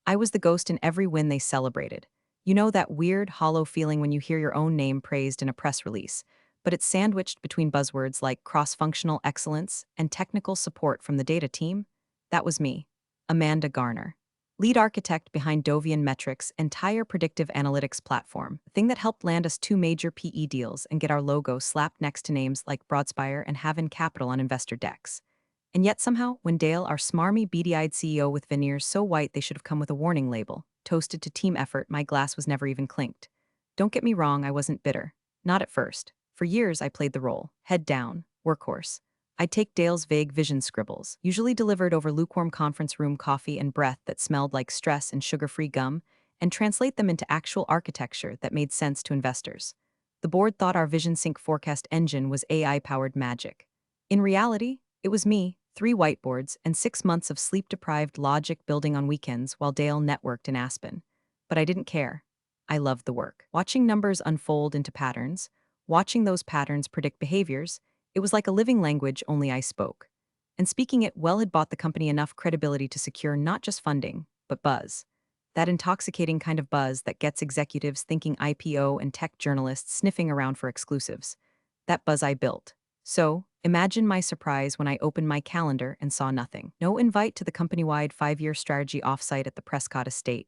I was the ghost in every win they celebrated. You know that weird, hollow feeling when you hear your own name praised in a press release, but it's sandwiched between buzzwords like cross-functional excellence and technical support from the data team? That was me, Amanda Garner. Lead architect behind Dovian Metrics' entire predictive analytics platform, the thing that helped land us two major PE deals and get our logo slapped next to names like Broadspire and Haven Capital on investor decks. And yet somehow, when Dale, our smarmy, beady-eyed CEO with veneers so white they should have come with a warning label, toasted to team effort, my glass was never even clinked. Don't get me wrong, I wasn't bitter. Not at first. For years, I played the role, head down, workhorse. I'd take Dale's vague vision scribbles, usually delivered over lukewarm conference room coffee and breath that smelled like stress and sugar-free gum, and translate them into actual architecture that made sense to investors. The board thought our Vision Sync forecast engine was AI-powered magic. In reality, it was me, 3 whiteboards, and 6 months of sleep-deprived logic building on weekends while Dale networked in Aspen. But I didn't care. I loved the work. Watching numbers unfold into patterns, watching those patterns predict behaviors, it was like a living language only I spoke. And speaking it well had bought the company enough credibility to secure not just funding, but buzz. That intoxicating kind of buzz that gets executives thinking IPO and tech journalists sniffing around for exclusives. That buzz I built. So, imagine my surprise when I opened my calendar and saw nothing. No invite to the company-wide 5-year strategy offsite at the Prescott estate.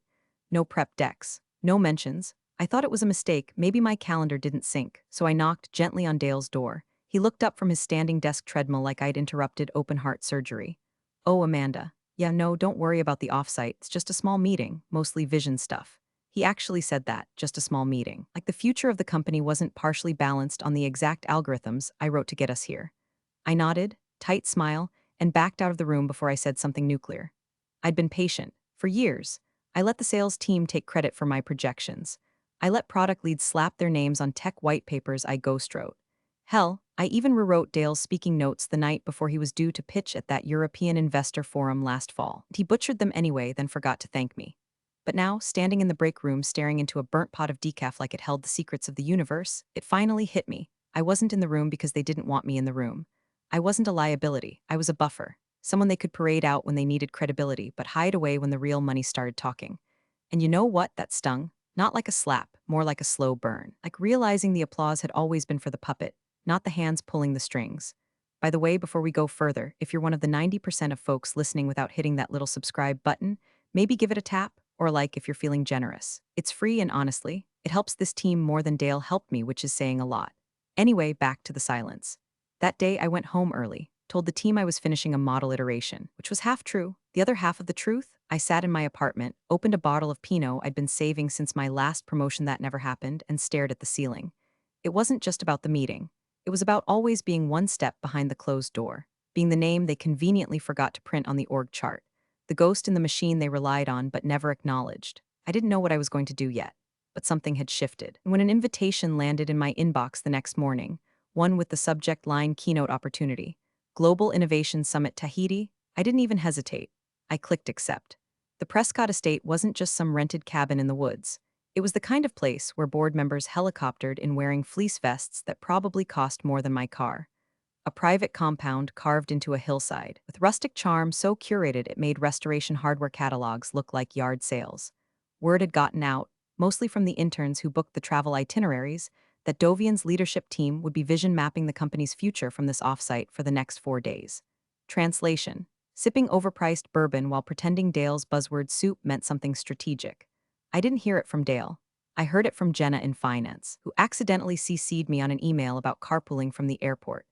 No prep decks. No mentions. I thought it was a mistake, maybe my calendar didn't sync, so I knocked gently on Dale's door. He looked up from his standing desk treadmill like I'd interrupted open-heart surgery. Oh, Amanda. Yeah, no, don't worry about the offsite, it's just a small meeting, mostly vision stuff. He actually said that, just a small meeting. Like the future of the company wasn't partially balanced on the exact algorithms I wrote to get us here. I nodded, tight smile, and backed out of the room before I said something nuclear. I'd been patient. For years, I let the sales team take credit for my projections. I let product leads slap their names on tech white papers I ghost wrote. Hell, I even rewrote Dale's speaking notes the night before he was due to pitch at that European investor forum last fall. He butchered them anyway, then forgot to thank me. But now, standing in the break room staring into a burnt pot of decaf like it held the secrets of the universe, it finally hit me. I wasn't in the room because they didn't want me in the room. I wasn't a liability, I was a buffer. Someone they could parade out when they needed credibility, but hide away when the real money started talking. And you know what? That stung. Not like a slap, more like a slow burn. Like realizing the applause had always been for the puppet, not the hands pulling the strings. By the way, before we go further, if you're one of the 90% of folks listening without hitting that little subscribe button, maybe give it a tap, or like if you're feeling generous. It's free and honestly, it helps this team more than Dale helped me, which is saying a lot. Anyway, back to the silence. That day I went home early, told the team I was finishing a model iteration, which was half true. The other half of the truth, I sat in my apartment, opened a bottle of Pinot I'd been saving since my last promotion that never happened, and stared at the ceiling. It wasn't just about the meeting. It was about always being one step behind the closed door, being the name they conveniently forgot to print on the org chart, the ghost in the machine they relied on but never acknowledged. I didn't know what I was going to do yet, but something had shifted. And when an invitation landed in my inbox the next morning, one with the subject line Keynote Opportunity, Global Innovation Summit Tahiti, I didn't even hesitate. I clicked accept. The Prescott estate wasn't just some rented cabin in the woods. It was the kind of place where board members helicoptered in wearing fleece vests that probably cost more than my car. A private compound carved into a hillside, with rustic charm so curated it made restoration hardware catalogs look like yard sales. Word had gotten out, mostly from the interns who booked the travel itineraries, that Dovian's leadership team would be vision mapping the company's future from this offsite for the next 4 days. Translation: sipping overpriced bourbon while pretending Dale's buzzword soup meant something strategic. I didn't hear it from Dale. I heard it from Jenna in finance, who accidentally CC'd me on an email about carpooling from the airport.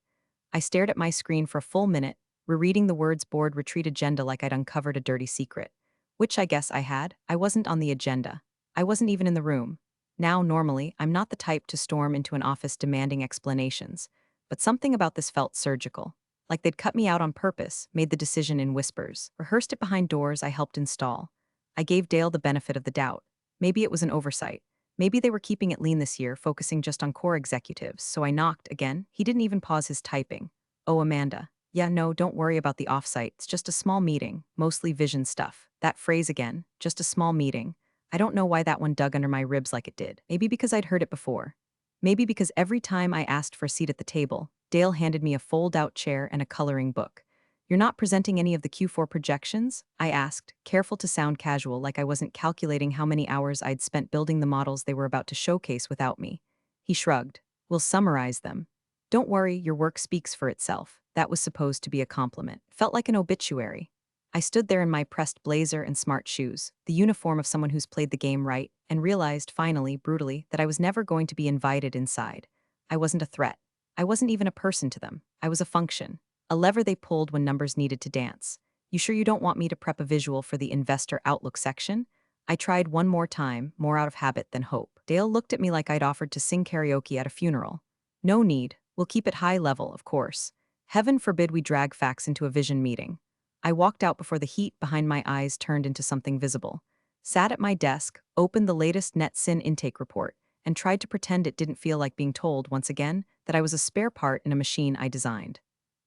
I stared at my screen for a full minute, rereading the words board retreat agenda like I'd uncovered a dirty secret. Which I guess I had. I wasn't on the agenda. I wasn't even in the room. Now, normally, I'm not the type to storm into an office demanding explanations, but something about this felt surgical. Like they'd cut me out on purpose, made the decision in whispers, rehearsed it behind doors I helped install. I gave Dale the benefit of the doubt. Maybe it was an oversight. Maybe they were keeping it lean this year, focusing just on core executives, so I knocked again. He didn't even pause his typing. Oh, Amanda. Yeah, no, don't worry about the offsite. It's just a small meeting, mostly vision stuff. That phrase again, just a small meeting. I don't know why that one dug under my ribs like it did. Maybe because I'd heard it before. Maybe because every time I asked for a seat at the table, Dale handed me a fold-out chair and a coloring book. You're not presenting any of the Q4 projections? I asked, careful to sound casual, like I wasn't calculating how many hours I'd spent building the models they were about to showcase without me. He shrugged. We'll summarize them. Don't worry, your work speaks for itself. That was supposed to be a compliment. Felt like an obituary. I stood there in my pressed blazer and smart shoes, the uniform of someone who's played the game right, and realized, finally, brutally, that I was never going to be invited inside. I wasn't a threat. I wasn't even a person to them. I was a function. A lever they pulled when numbers needed to dance. You sure you don't want me to prep a visual for the investor outlook section? I tried one more time, more out of habit than hope. Dale looked at me like I'd offered to sing karaoke at a funeral. No need. We'll keep it high level, of course. Heaven forbid we drag facts into a vision meeting. I walked out before the heat behind my eyes turned into something visible. Sat at my desk, opened the latest NetSyn intake report, and tried to pretend it didn't feel like being told, once again, that I was a spare part in a machine I designed.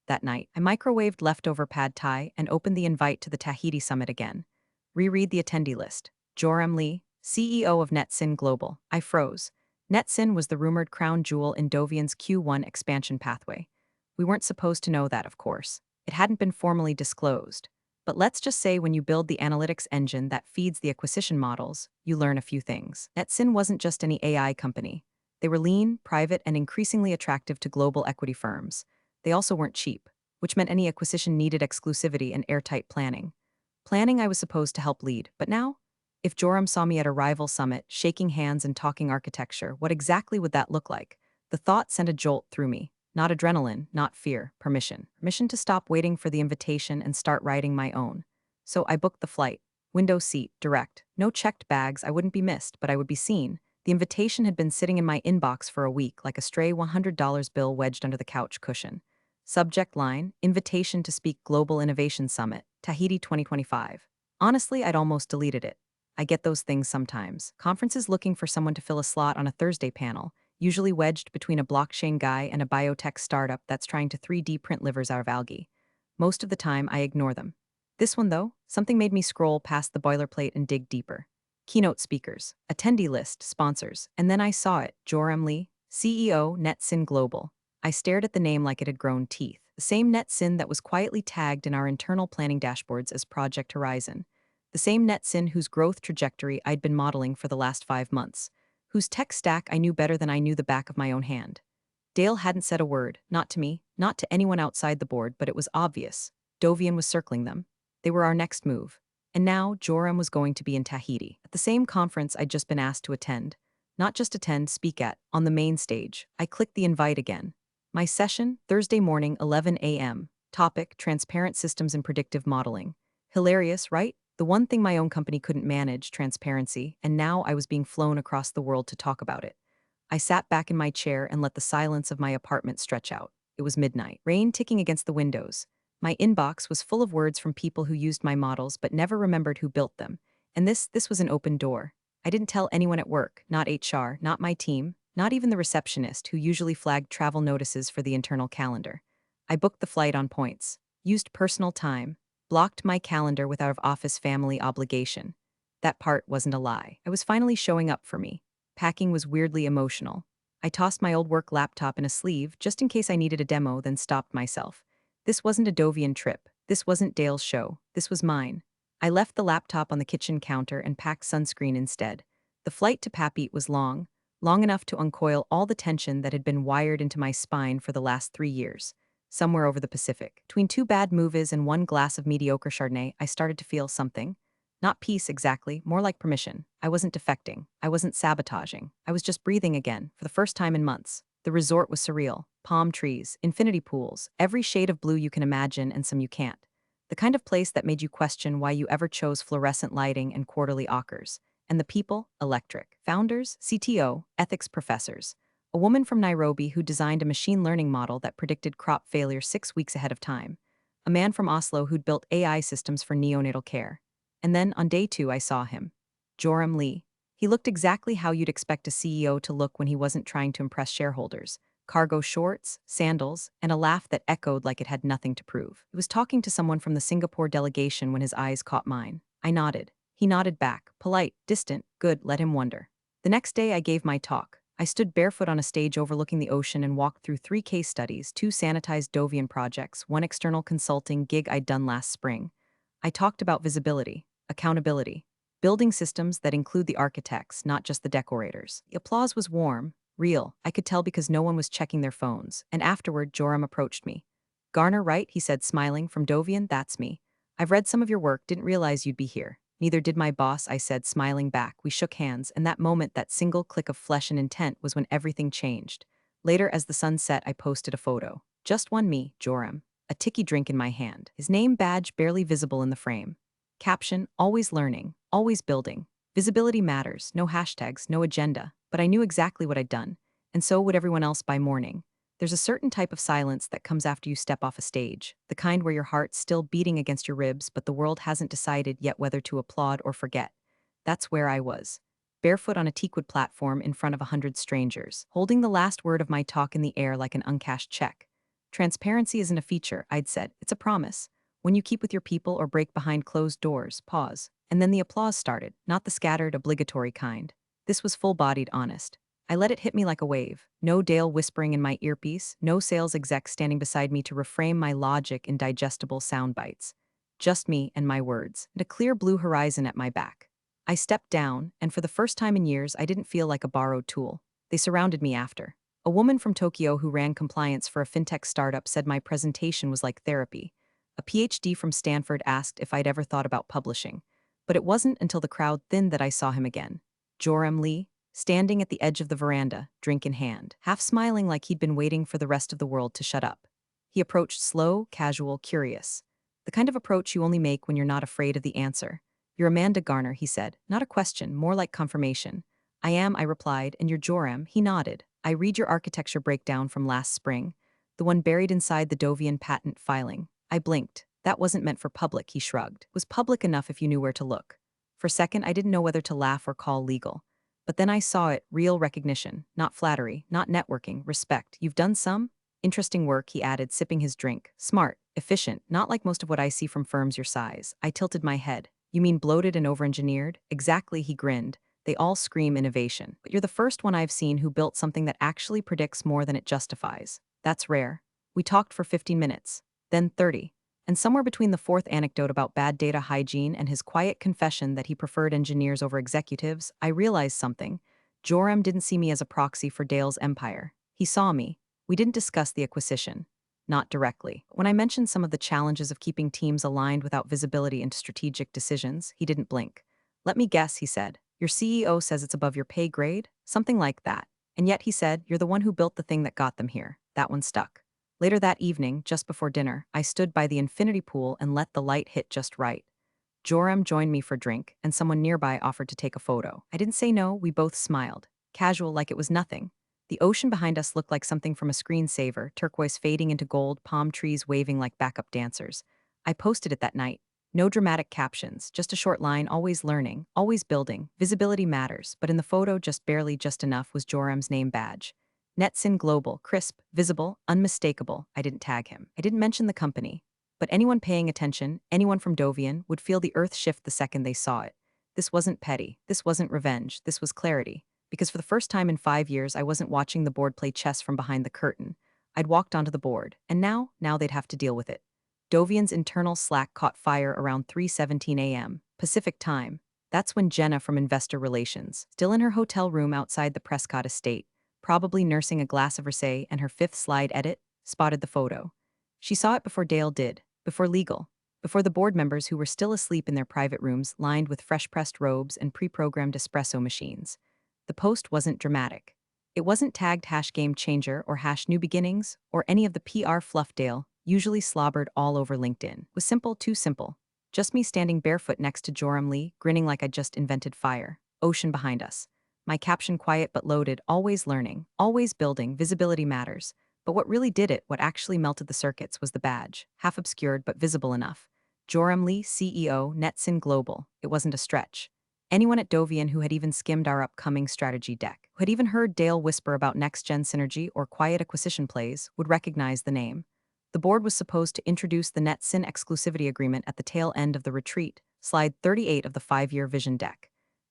That night, I microwaved leftover pad thai and opened the invite to the Tahiti summit again. Reread the attendee list. Joram Lee, CEO of NetSyn Global. I froze. NetSyn was the rumored crown jewel in Dovian's Q1 expansion pathway. We weren't supposed to know that, of course. It hadn't been formally disclosed. But let's just say when you build the analytics engine that feeds the acquisition models, you learn a few things. NetSyn wasn't just any AI company. They were lean, private, and increasingly attractive to global equity firms. They also weren't cheap, which meant any acquisition needed exclusivity and airtight planning. Planning I was supposed to help lead, but now? If Joram saw me at a rival summit, shaking hands and talking architecture, what exactly would that look like? The thought sent a jolt through me. Not adrenaline, not fear, permission. Permission to stop waiting for the invitation and start writing my own. So I booked the flight. Window seat, direct. No checked bags, I wouldn't be missed, but I would be seen. The invitation had been sitting in my inbox for a week, like a stray $100 bill wedged under the couch cushion. Subject line, invitation to speak Global Innovation Summit, Tahiti 2025. Honestly, I'd almost deleted it. I get those things sometimes. Conferences looking for someone to fill a slot on a Thursday panel, usually wedged between a blockchain guy and a biotech startup that's trying to 3D print livers out of algae. Most of the time, I ignore them. This one, though, something made me scroll past the boilerplate and dig deeper. Keynote speakers, attendee list, sponsors, and then I saw it, Joram Lee, CEO, NetSyn Global. I stared at the name like it had grown teeth, the same NetSyn that was quietly tagged in our internal planning dashboards as Project Horizon, the same NetSyn whose growth trajectory I'd been modeling for the last 5 months, whose tech stack I knew better than I knew the back of my own hand. Dale hadn't said a word, not to me, not to anyone outside the board, but it was obvious. Dovian was circling them. They were our next move. And now Joram was going to be in Tahiti, at the same conference I'd just been asked to attend. Not just attend, speak at, on the main stage. I clicked the invite again. My session, Thursday morning, 11 a.m. Topic, transparent systems and predictive modeling. Hilarious, right? The one thing my own company couldn't manage, transparency, and now I was being flown across the world to talk about it. I sat back in my chair and let the silence of my apartment stretch out. It was midnight, rain ticking against the windows. My inbox was full of words from people who used my models but never remembered who built them. And this was an open door. I didn't tell anyone at work, not HR, not my team, not even the receptionist who usually flagged travel notices for the internal calendar. I booked the flight on points, used personal time, blocked my calendar with out-of-office family obligation. That part wasn't a lie. I was finally showing up for me. Packing was weirdly emotional. I tossed my old work laptop in a sleeve just in case I needed a demo, then stopped myself. This wasn't a Dovian trip. This wasn't Dale's show. This was mine. I left the laptop on the kitchen counter and packed sunscreen instead. The flight to Papeete was long enough to uncoil all the tension that had been wired into my spine for the last 3 years. Somewhere over the Pacific, between two bad movies and one glass of mediocre Chardonnay, I started to feel something. Not peace exactly, more like permission. I wasn't defecting. I wasn't sabotaging. I was just breathing again, for the first time in months. The resort was surreal. Palm trees, infinity pools, every shade of blue you can imagine and some you can't. The kind of place that made you question why you ever chose fluorescent lighting and quarterly ockers. And the people, electric. Founders, CTO, ethics professors. A woman from Nairobi who designed a machine learning model that predicted crop failure 6 weeks ahead of time. A man from Oslo who'd built AI systems for neonatal care. And then, on day 2, I saw him. Joram Lee. He looked exactly how you'd expect a CEO to look when he wasn't trying to impress shareholders. Cargo shorts, sandals, and a laugh that echoed like it had nothing to prove. He was talking to someone from the Singapore delegation when his eyes caught mine. I nodded. He nodded back, polite, distant, good, let him wonder. The next day I gave my talk. I stood barefoot on a stage overlooking the ocean and walked through 3 case studies, 2 sanitized Dovian projects, 1 external consulting gig I'd done last spring. I talked about visibility, accountability, building systems that include the architects, not just the decorators. The applause was warm, real. I could tell because no one was checking their phones. And afterward, Joram approached me. Garner, right? He said, smiling. From Dovian, that's me. I've read some of your work, didn't realize you'd be here. Neither did my boss, I said, smiling back. We shook hands, and that moment, that single click of flesh and intent, was when everything changed. Later, as the sun set, I posted a photo. Just one me, Joram. A ticky drink in my hand. His name badge barely visible in the frame. Caption, always learning, always building. Visibility matters, no hashtags, no agenda. But I knew exactly what I'd done. And so would everyone else by morning. There's a certain type of silence that comes after you step off a stage, the kind where your heart's still beating against your ribs, but the world hasn't decided yet whether to applaud or forget. That's where I was. Barefoot on a teakwood platform in front of 100 strangers, holding the last word of my talk in the air like an uncashed check. Transparency isn't a feature, I'd said, it's a promise. When you keep with your people or break behind closed doors, pause. And then the applause started, not the scattered, obligatory kind. This was full-bodied, honest. I let it hit me like a wave. No Dale whispering in my earpiece, no sales exec standing beside me to reframe my logic in digestible sound bites. Just me and my words, and a clear blue horizon at my back. I stepped down, and for the first time in years, I didn't feel like a borrowed tool. They surrounded me after. A woman from Tokyo who ran compliance for a fintech startup said my presentation was like therapy. A PhD from Stanford asked if I'd ever thought about publishing. But it wasn't until the crowd thinned that I saw him again. Joram Lee, standing at the edge of the veranda, drink in hand, half smiling like he'd been waiting for the rest of the world to shut up. He approached slow, casual, curious. The kind of approach you only make when you're not afraid of the answer. You're Amanda Garner, he said. Not a question, more like confirmation. I am, I replied, and you're Joram, he nodded. I read your architecture breakdown from last spring, the one buried inside the Dovian patent filing. I blinked. That wasn't meant for public, he shrugged. It was public enough if you knew where to look. For a second, I didn't know whether to laugh or call legal. But then I saw it, real recognition, not flattery, not networking, respect. You've done some? Interesting work, he added, sipping his drink. Smart, efficient, not like most of what I see from firms your size. I tilted my head. You mean bloated and over-engineered? Exactly, he grinned. They all scream innovation. But you're the first one I've seen who built something that actually predicts more than it justifies. That's rare. We talked for 15 minutes, then 30. And somewhere between the fourth anecdote about bad data hygiene and his quiet confession that he preferred engineers over executives, I realized something. Joram didn't see me as a proxy for Dale's empire. He saw me. We didn't discuss the acquisition. Not directly. When I mentioned some of the challenges of keeping teams aligned without visibility into strategic decisions, he didn't blink. Let me guess, he said. Your CEO says it's above your pay grade? Something like that. And yet, he said, you're the one who built the thing that got them here. That one stuck. Later that evening, just before dinner, I stood by the infinity pool and let the light hit just right. Joram joined me for a drink, and someone nearby offered to take a photo. I didn't say no, we both smiled. Casual, like it was nothing. The ocean behind us looked like something from a screensaver, turquoise fading into gold, palm trees waving like backup dancers. I posted it that night. No dramatic captions, just a short line, always learning, always building. Visibility matters, but in the photo, just enough was Joram's name badge. Netsin Global, crisp, visible, unmistakable. I didn't tag him. I didn't mention the company. But anyone paying attention, anyone from Dovian, would feel the earth shift the second they saw it. This wasn't petty. This wasn't revenge. This was clarity. Because for the first time in 5 years, I wasn't watching the board play chess from behind the curtain. I'd walked onto the board, and now they'd have to deal with it. Dovian's internal Slack caught fire around 3:17 a.m. Pacific time. That's when Jenna from Investor Relations, still in her hotel room outside the Prescott estate, probably nursing a glass of rosé and her fifth slide edit, spotted the photo. She saw it before Dale did, before legal, before the board members who were still asleep in their private rooms lined with fresh-pressed robes and pre-programmed espresso machines. The post wasn't dramatic. It wasn't tagged #game changer or #new beginnings or any of the PR fluff Dale usually slobbered all over LinkedIn. It was simple, too simple. Just me standing barefoot next to Joram Lee, grinning like I'd just invented fire. Ocean behind us. My caption quiet but loaded, always learning, always building, visibility matters. But what really did it, what actually melted the circuits, was the badge, half obscured but visible enough. Joram Lee, CEO, Netsin Global. It wasn't a stretch. Anyone at Dovian who had even skimmed our upcoming strategy deck, who had even heard Dale whisper about next-gen synergy or quiet acquisition plays, would recognize the name. The board was supposed to introduce the NetSyn exclusivity agreement at the tail end of the retreat, slide 38 of the 5-year vision deck.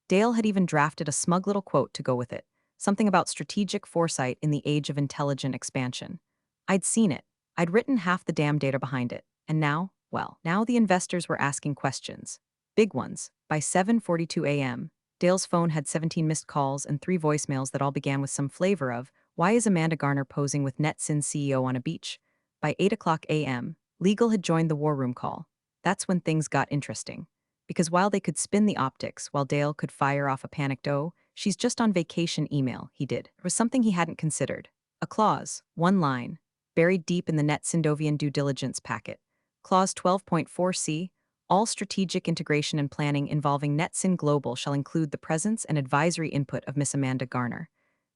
Dale had even drafted a smug little quote to go with it. something about strategic foresight in the age of intelligent expansion. I'd seen it. I'd written half the damn data behind it. And now, well, now the investors were asking questions. Big ones. By 7:42 a.m., Dale's phone had 17 missed calls and 3 voicemails that all began with some flavor of, "Why is Amanda Garner posing with NetSyn's CEO on a beach?" By 8 o'clock a.m., legal had joined the war room call. That's when things got interesting. Because while they could spin the optics, while Dale could fire off a panicked "oh, she's just on vacation" email, he did. There was something he hadn't considered. A clause, one line, buried deep in the NetSyndovian due diligence packet. Clause 12.4c, all strategic integration and planning involving NetSyn Global shall include the presence and advisory input of Miss Amanda Garner.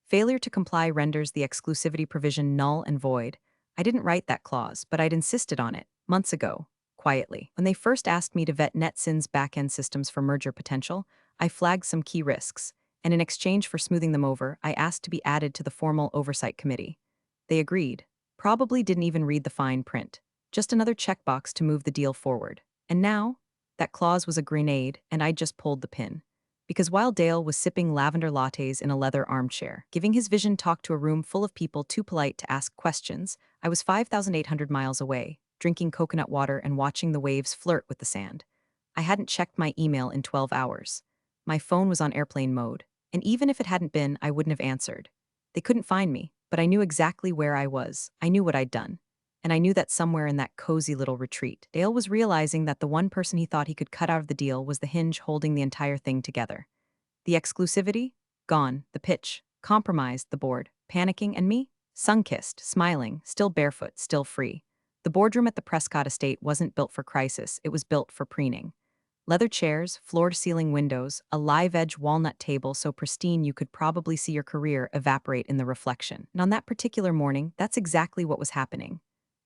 Failure to comply renders the exclusivity provision null and void. I didn't write that clause, but I'd insisted on it, months ago, quietly. When they first asked me to vet NetSyn's back-end systems for merger potential, I flagged some key risks, and in exchange for smoothing them over, I asked to be added to the formal oversight committee. They agreed. Probably didn't even read the fine print. Just another checkbox to move the deal forward. And now, that clause was a grenade, and I'd just pulled the pin. Because while Dale was sipping lavender lattes in a leather armchair, giving his vision talk to a room full of people too polite to ask questions, I was 5,800 miles away, drinking coconut water and watching the waves flirt with the sand. I hadn't checked my email in 12 hours. My phone was on airplane mode, and even if it hadn't been, I wouldn't have answered. They couldn't find me, but I knew exactly where I was. I knew what I'd done. And I knew that somewhere in that cozy little retreat, Dale was realizing that the one person he thought he could cut out of the deal was the hinge holding the entire thing together. The exclusivity? Gone. The pitch? Compromised. The board? Panicking. And me? Sun-kissed, smiling, still barefoot, still free. The boardroom at the Prescott estate wasn't built for crisis, it was built for preening. Leather chairs, floor-to-ceiling windows, a live-edge walnut table so pristine you could probably see your career evaporate in the reflection. And on that particular morning, that's exactly what was happening.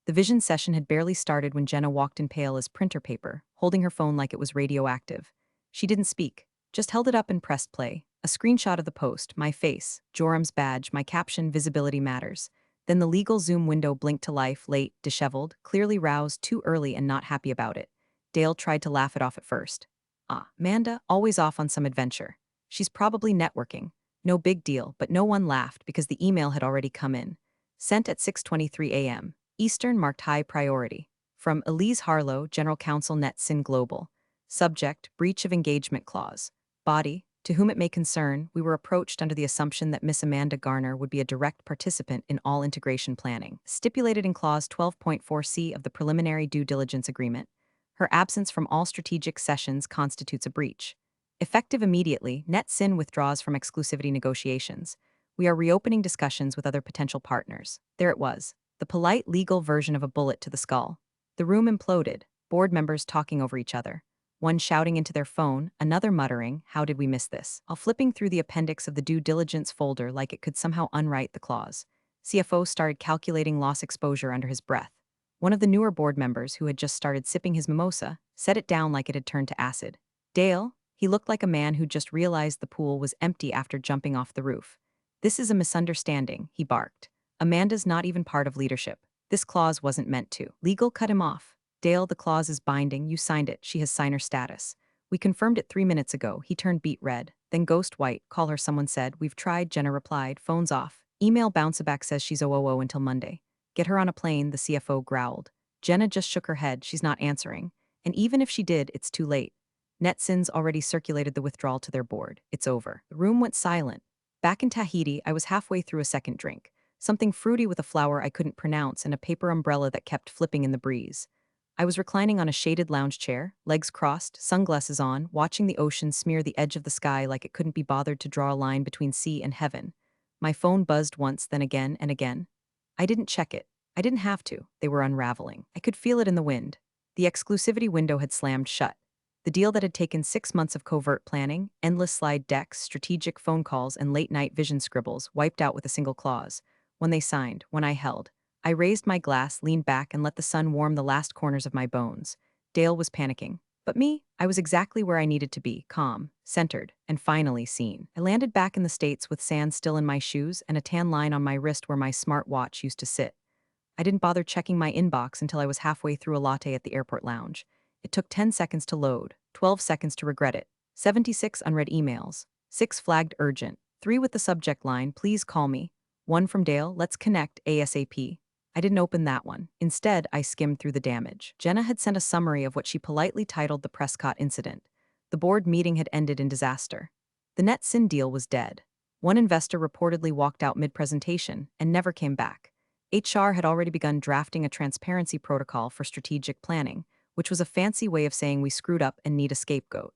The vision session had barely started when Jenna walked in pale as printer paper, holding her phone like it was radioactive. She didn't speak, just held it up and pressed play. A screenshot of the post, my face, Joram's badge, my caption, visibility matters. Then the legal Zoom window blinked to life, late, disheveled, clearly roused, too early and not happy about it. Dale tried to laugh it off at first. Ah, Amanda, always off on some adventure. She's probably networking. No big deal, but no one laughed because the email had already come in. Sent at 6:23 a.m. Eastern marked high priority. From Elise Harlow, General Counsel NetSyn Global. Subject, breach of engagement clause. Body, to whom it may concern, we were approached under the assumption that Miss Amanda Garner would be a direct participant in all integration planning, stipulated in Clause 12.4c of the Preliminary Due Diligence Agreement. Her absence from all strategic sessions constitutes a breach. Effective immediately, NetSyn withdraws from exclusivity negotiations. We are reopening discussions with other potential partners. There it was, the polite legal version of a bullet to the skull. The room imploded, board members talking over each other. One shouting into their phone, another muttering, "How did we miss this?" While flipping through the appendix of the due diligence folder like it could somehow unwrite the clause. CFO started calculating loss exposure under his breath. One of the newer board members, who had just started sipping his mimosa, set it down like it had turned to acid. Dale, he looked like a man who just realized the pool was empty after jumping off the roof. "This is a misunderstanding," he barked. "Amanda's not even part of leadership. This clause wasn't meant to." Legal cut him off. "Dale, the clause is binding. You signed it. She has signer status. We confirmed it 3 minutes ago." He turned beet red, then ghost white. "Call her," someone said. "We've tried," Jenna replied. "Phone's off. Email bounce-back says she's OOO until Monday." "Get her on a plane," the CFO growled. Jenna just shook her head. "She's not answering. And even if she did, it's too late. NetSyn's already circulated the withdrawal to their board. It's over." The room went silent. Back in Tahiti, I was halfway through a second drink. Something fruity with a flower I couldn't pronounce and a paper umbrella that kept flipping in the breeze. I was reclining on a shaded lounge chair, legs crossed, sunglasses on, watching the ocean smear the edge of the sky like it couldn't be bothered to draw a line between sea and heaven. My phone buzzed once, then again and again. I didn't check it. I didn't have to. They were unraveling. I could feel it in the wind. The exclusivity window had slammed shut. The deal that had taken 6 months of covert planning, endless slide decks, strategic phone calls, and late-night vision scribbles wiped out with a single clause. When they signed, when I held. I raised my glass, leaned back, and let the sun warm the last corners of my bones. Dale was panicking. But me, I was exactly where I needed to be, calm, centered, and finally seen. I landed back in the States with sand still in my shoes and a tan line on my wrist where my smart watch used to sit. I didn't bother checking my inbox until I was halfway through a latte at the airport lounge. It took 10 seconds to load, 12 seconds to regret it, 76 unread emails, 6 flagged urgent, 3 with the subject line, please call me. 1 from Dale, let's connect ASAP. I didn't open that one. Instead, I skimmed through the damage. Jenna had sent a summary of what she politely titled the Prescott incident. The board meeting had ended in disaster. The NetSyn deal was dead. One investor reportedly walked out mid-presentation and never came back. HR had already begun drafting a transparency protocol for strategic planning, which was a fancy way of saying we screwed up and need a scapegoat.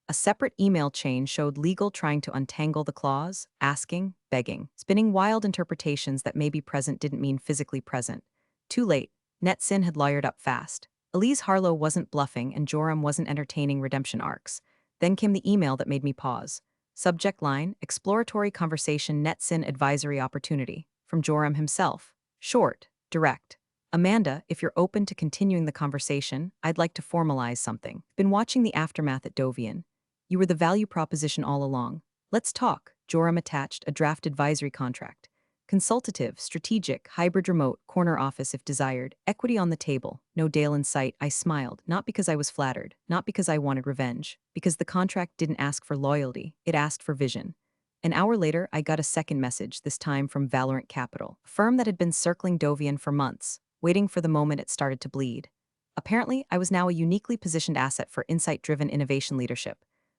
A separate email chain showed legal trying to untangle the clause, asking, begging, spinning wild interpretations that maybe present didn't mean physically present. Too late. NetSyn had lawyered up fast. Elise Harlow wasn't bluffing and Joram wasn't entertaining redemption arcs. Then came the email that made me pause. Subject line, exploratory conversation NetSyn advisory opportunity. From Joram himself. Short, direct. Amanda, if you're open to continuing the conversation, I'd like to formalize something. Been watching the aftermath at Dovian. You were the value proposition all along. Let's talk. Joram attached a draft advisory contract. Consultative, strategic, hybrid remote, corner office if desired, equity on the table, no Dale in sight. I smiled, not because I was flattered, not because I wanted revenge, because the contract didn't ask for loyalty, it asked for vision. An hour later, I got a second message, this time from Valorant Capital, a firm that had been circling Dovian for months, waiting for the moment it started to bleed. Apparently, I was now a uniquely positioned asset for insight-driven innovation leadership,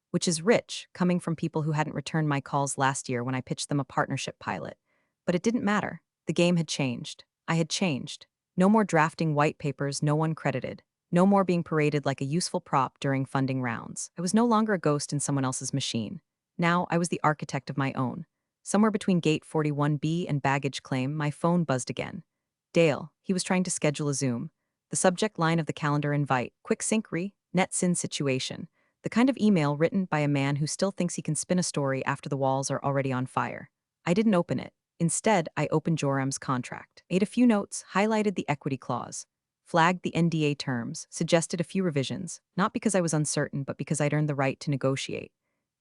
which is rich, coming from people who hadn't returned my calls last year when I pitched them a partnership pilot. But it didn't matter. The game had changed. I had changed. No more drafting white papers no one credited. No more being paraded like a useful prop during funding rounds. I was no longer a ghost in someone else's machine. Now I was the architect of my own. Somewhere between Gate 41B and baggage claim, my phone buzzed again. Dale, he was trying to schedule a Zoom. The subject line of the calendar invite, quick sync NetSyn situation. The kind of email written by a man who still thinks he can spin a story after the walls are already on fire. I didn't open it. Instead, I opened Joram's contract, made a few notes, highlighted the equity clause, flagged the NDA terms, suggested a few revisions, not because I was uncertain, but because I'd earned the right to negotiate.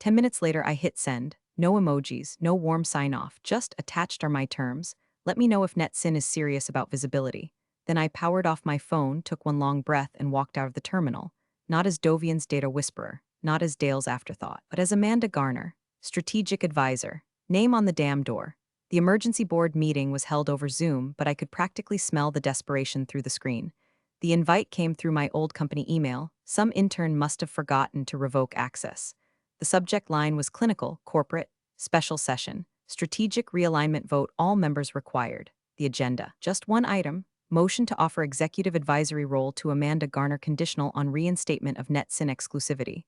10 minutes later, I hit send. No emojis, no warm sign-off, just attached are my terms. Let me know if NetSyn is serious about visibility. Then I powered off my phone, took one long breath, and walked out of the terminal. Not as Dovian's data whisperer, not as Dale's afterthought, but as Amanda Garner, strategic advisor. Name on the damn door. The emergency board meeting was held over Zoom, but I could practically smell the desperation through the screen. The invite came through my old company email. Some intern must have forgotten to revoke access. The subject line was clinical, corporate, special session, strategic realignment vote, all members required. The agenda, just one item, motion to offer executive advisory role to Amanda Garner conditional on reinstatement of NetSyn exclusivity.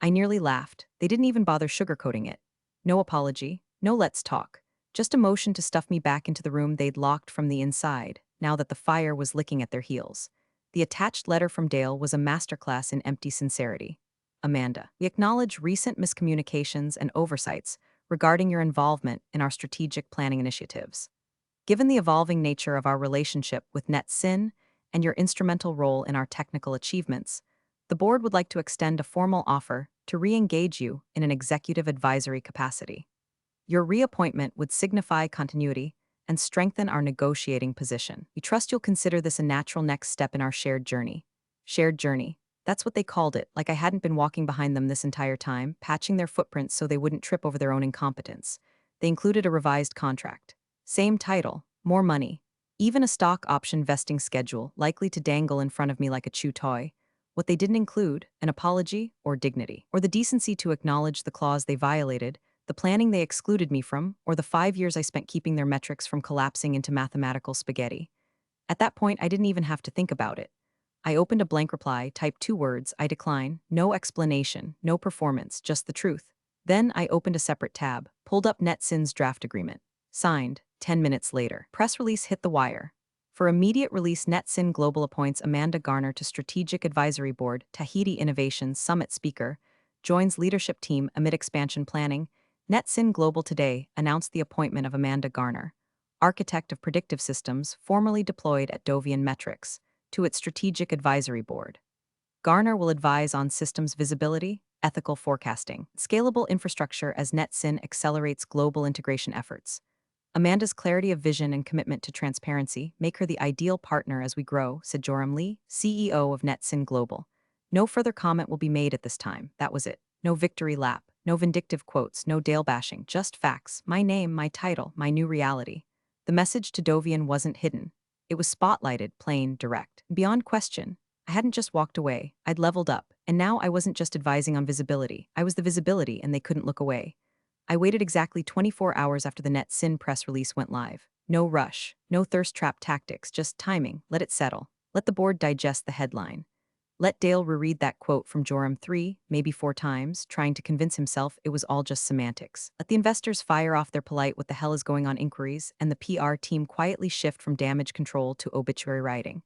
I nearly laughed. They didn't even bother sugarcoating it. No apology, no let's talk. Just a motion to stuff me back into the room they'd locked from the inside, now that the fire was licking at their heels. The attached letter from Dale was a masterclass in empty sincerity. Amanda, we acknowledge recent miscommunications and oversights regarding your involvement in our strategic planning initiatives. Given the evolving nature of our relationship with NetSyn and your instrumental role in our technical achievements, the board would like to extend a formal offer to re-engage you in an executive advisory capacity. Your reappointment would signify continuity and strengthen our negotiating position. We trust you'll consider this a natural next step in our shared journey. Shared journey. That's what they called it, like I hadn't been walking behind them this entire time, patching their footprints so they wouldn't trip over their own incompetence. They included a revised contract. Same title, more money. Even a stock option vesting schedule, likely to dangle in front of me like a chew toy. What they didn't include, an apology or dignity, or the decency to acknowledge the clause they violated, the planning they excluded me from, or the 5 years I spent keeping their metrics from collapsing into mathematical spaghetti. At that point, I didn't even have to think about it. I opened a blank reply, typed 2 words, I decline, no explanation, no performance, just the truth. Then I opened a separate tab, pulled up NetSyn's draft agreement. Signed, 10 minutes later. Press release hit the wire. For immediate release, NetSyn Global appoints Amanda Garner to Strategic Advisory Board, Tahiti Innovations Summit Speaker, joins leadership team amid expansion planning. NetSyn Global today announced the appointment of Amanda Garner, architect of predictive systems formerly deployed at Dovian Metrics, to its strategic advisory board. Garner will advise on systems visibility, ethical forecasting, scalable infrastructure as NetSyn accelerates global integration efforts. Amanda's clarity of vision and commitment to transparency make her the ideal partner as we grow, said Joram Lee, CEO of NetSyn Global. No further comment will be made at this time. That was it. No victory lap. No vindictive quotes, no Dale bashing, just facts. My name, my title, my new reality. The message to Dovian wasn't hidden. It was spotlighted, plain, direct. Beyond question, I hadn't just walked away, I'd leveled up, and now I wasn't just advising on visibility. I was the visibility, and they couldn't look away. I waited exactly 24 hours after the NetSyn press release went live. No rush, no thirst trap tactics, just timing. Let it settle. Let the board digest the headline. Let Dale reread that quote from Joram 3, maybe 4 times, trying to convince himself it was all just semantics. Let the investors fire off their polite "what the hell is going on" inquiries, and the PR team quietly shift from damage control to obituary writing.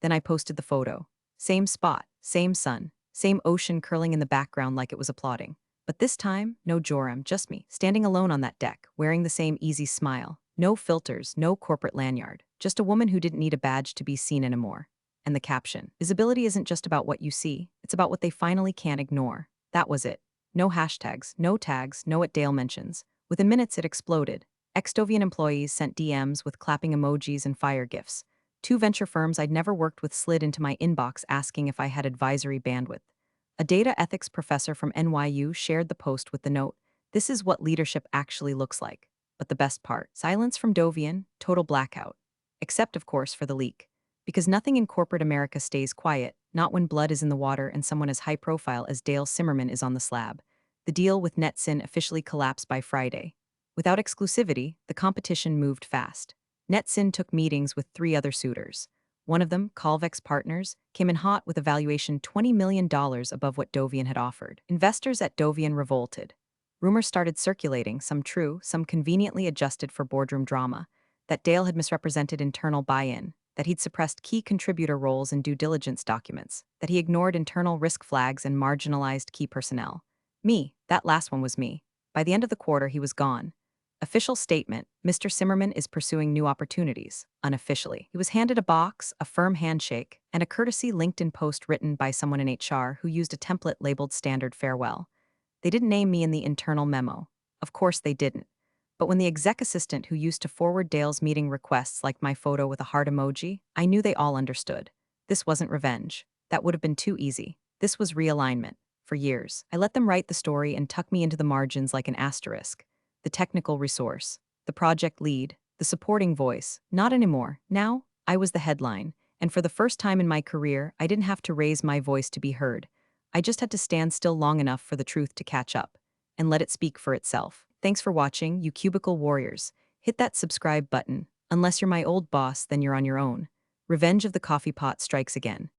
Then I posted the photo. Same spot, same sun, same ocean curling in the background like it was applauding. But this time, no Joram, just me, standing alone on that deck, wearing the same easy smile. No filters, no corporate lanyard. Just a woman who didn't need a badge to be seen anymore. And the caption: visibility isn't just about what you see, it's about what they finally can't ignore. That was it. No hashtags, no tags, no what Dale mentions. Within minutes, it exploded. Ex-Dovian employees sent DMs with clapping emojis and fire gifs. 2 venture firms I'd never worked with slid into my inbox asking if I had advisory bandwidth. A data ethics professor from NYU shared the post with the note, "This is what leadership actually looks like." But the best part: silence from Dovian, total blackout. Except, of course, for the leak. Because nothing in corporate America stays quiet, not when blood is in the water and someone as high profile as Dale Simmerman is on the slab. The deal with NetSyn officially collapsed by Friday. Without exclusivity, the competition moved fast. NetSyn took meetings with 3 other suitors. One of them, Calvex Partners, came in hot with a valuation $20 million above what Dovian had offered. Investors at Dovian revolted. Rumors started circulating, some true, some conveniently adjusted for boardroom drama, that Dale had misrepresented internal buy-in, that he'd suppressed key contributor roles in due diligence documents, that he ignored internal risk flags and marginalized key personnel. Me, that last one was me. By the end of the quarter, he was gone. Official statement: Mr. Simmerman is pursuing new opportunities. Unofficially, he was handed a box, a firm handshake, and a courtesy LinkedIn post written by someone in HR who used a template labeled standard farewell. They didn't name me in the internal memo. Of course they didn't. But when the exec assistant who used to forward Dale's meeting requests liked my photo with a heart emoji, I knew they all understood. This wasn't revenge. That would have been too easy. This was realignment. For years, I let them write the story and tuck me into the margins like an asterisk. The technical resource, the project lead, the supporting voice. Not anymore. Now, I was the headline. And for the first time in my career, I didn't have to raise my voice to be heard. I just had to stand still long enough for the truth to catch up and let it speak for itself. Thanks for watching, you cubicle warriors. Hit that subscribe button. Unless you're my old boss, then you're on your own. Revenge of the coffee pot strikes again.